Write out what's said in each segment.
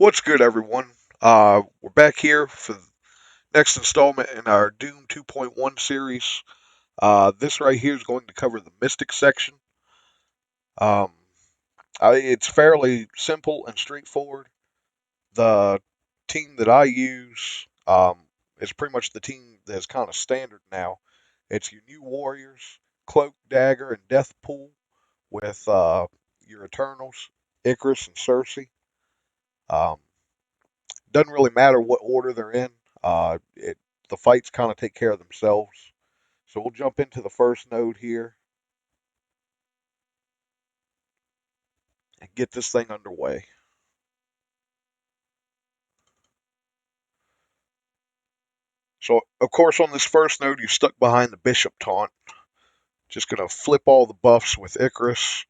What's good, everyone? We're back here for the next installment in our Doom 2.1 series. This right here is going to cover the Mystic section. Um, it's fairly simple and straightforward. The team that I use is pretty much the team that's kind of standard now. It's your new Warriors, Cloak, Dagger, and Death Pool with your Eternals, Icarus, and Cersei. Um, Doesn't really matter what order they're in. The fights kind of take care of themselves. So we'll jump into the first node here and get this thing underway. So of course on this first node you're stuck behind the bishop taunt. Just gonna flip all the buffs with Icarus.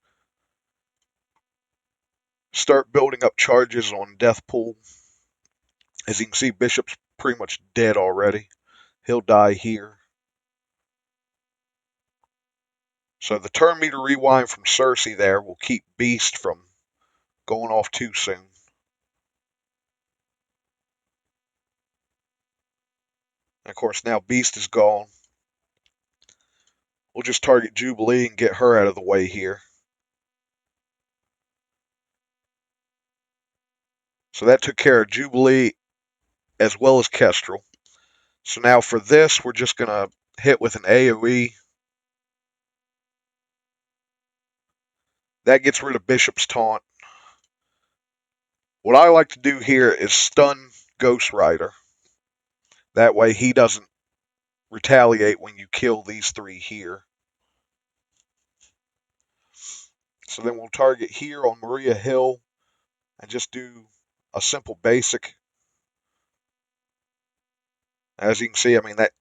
Start building up charges on Deathpool. As you can see, Bishop's pretty much dead already. He'll die here. So the turn meter rewind from Cersei there will keep Beast from going off too soon. And of course now Beast is gone. We'll just target Jubilee and get her out of the way here. So that took care of Jubilee as well as Kestrel. So now for this, we're just going to hit with an AoE. That gets rid of Bishop's taunt. What I like to do here is stun Ghost Rider. That way he doesn't retaliate when you kill these three here. So then we'll target here on Maria Hill and just do a simple basic. As you can see, I mean, that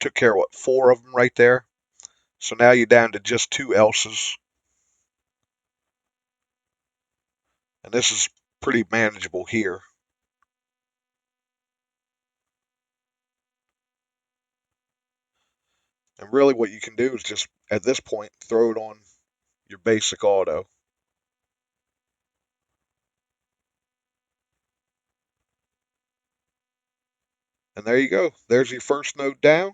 took care of, what, four of them right there? So now you're down to just two Elsa's. And this is pretty manageable here. And really what you can do is just, at this point, throw it on your basic auto. And there you go. There's your first node down.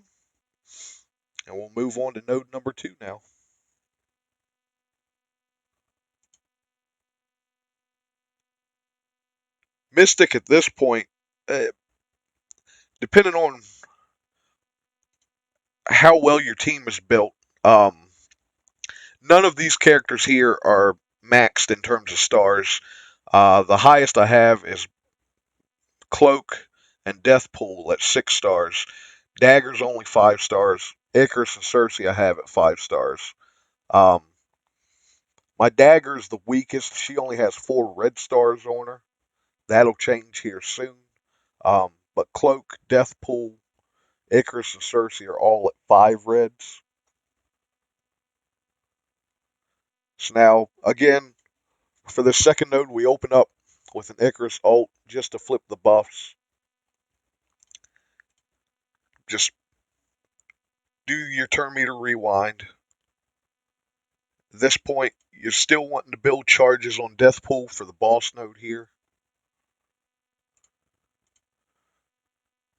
And we'll move on to node number 2 now. Mystic at this point, uh, depending on how well your team is built, none of these characters here are maxed in terms of stars. The highest I have is Cloak and Deathpool at 6 stars. Dagger's only 5 stars. Icarus and Cersei I have at 5 stars. Um, my Dagger is the weakest. She only has 4 red stars on her. That'll change here soon. But Cloak, Deathpool, Icarus, and Cersei are all at 5 reds. So now, again, for the second node, we open up with an Icarus ult just to flip the buffs. Just do your turn meter rewind. At this point, you're still wanting to build charges on Deathpool for the boss node here.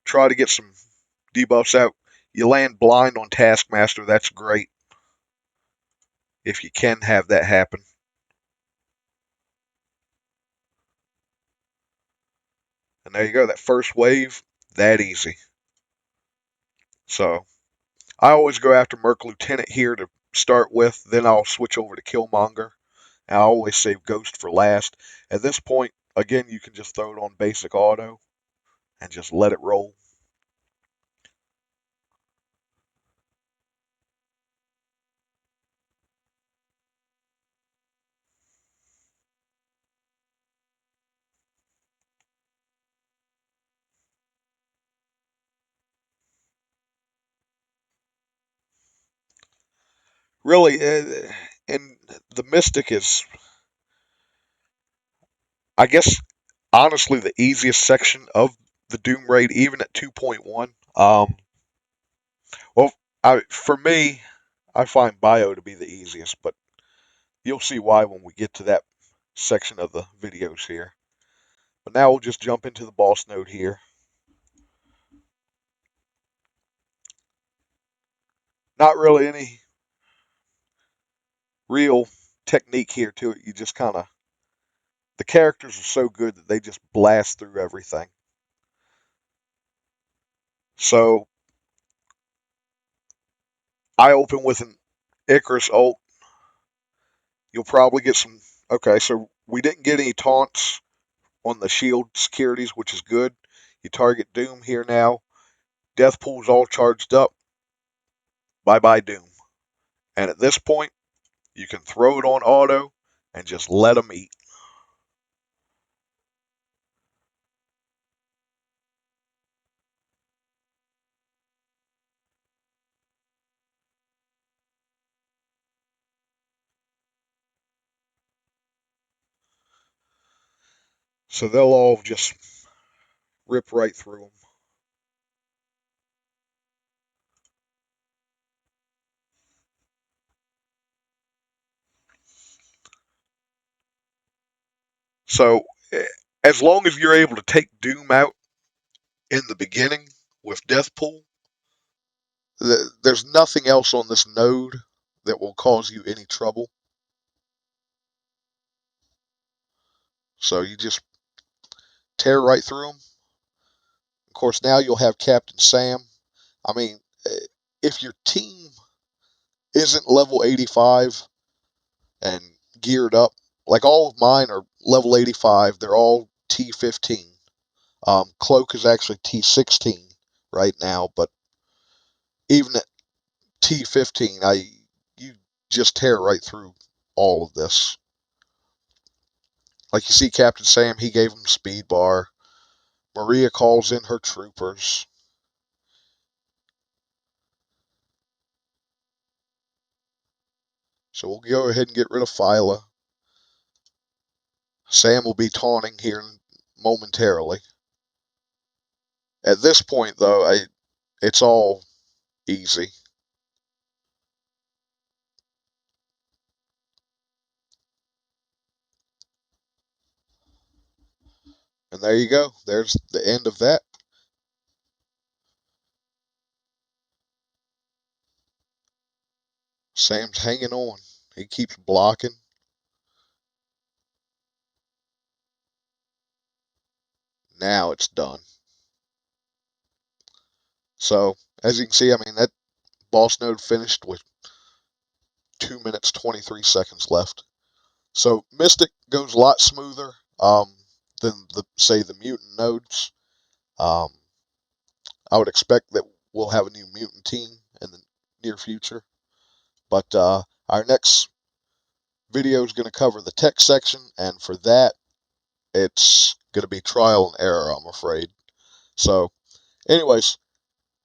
Try to get some debuffs out. You land blind on Taskmaster, that's great. If you can have that happen. And there you go, that first wave, that easy. So I always go after Merc Lieutenant here to start with, then I'll switch over to Killmonger. And I always save Ghost for last. At this point, again, you can just throw it on basic auto and just let it roll. Really, and the Mystic is, I guess, honestly, the easiest section of the Doom raid, even at 2.1. Well, for me, I find Bio to be the easiest, but you'll see why when we get to that section of the videos here. But now we'll just jump into the boss node here. Not really any real technique here to it. You just kind of, the characters are so good that they just blast through everything. So I open with an Icarus ult. You'll probably get some. Okay, so we didn't get any taunts on the shield securities, which is good. You target Doom here now. Death pool's all charged up. Bye bye Doom. And at this point, you can throw it on auto and just let them eat. So they'll all just rip right through them. So as long as you're able to take Doom out in the beginning with Death Pool, there's nothing else on this node that will cause you any trouble. So you just tear right through them. Of course, now you'll have Captain Sam. I mean, if your team isn't level 85 and geared up, like all of mine are level 85, they're all T15. Cloak is actually T16 right now, but even at T15, you just tear right through all of this. Like you see Captain Sam, he gave him speed bar. Maria calls in her troopers. So we'll go ahead and get rid of Phyla. Sam will be taunting here momentarily. At this point, though, it's all easy. And there you go. There's the end of that. Sam's hanging on. He keeps blocking. Now it's done. So, as you can see, I mean, that boss node finished with 2 minutes 23 seconds left. So, Mystic goes a lot smoother than, say, the mutant nodes. Um, I would expect that we'll have a new mutant team in the near future. But our next video is going to cover the tech section, and for that, it's going to be trial and error, I'm afraid. So, anyways,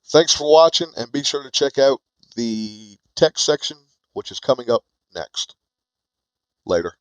thanks for watching, and be sure to check out the tech section, which is coming up next. Later.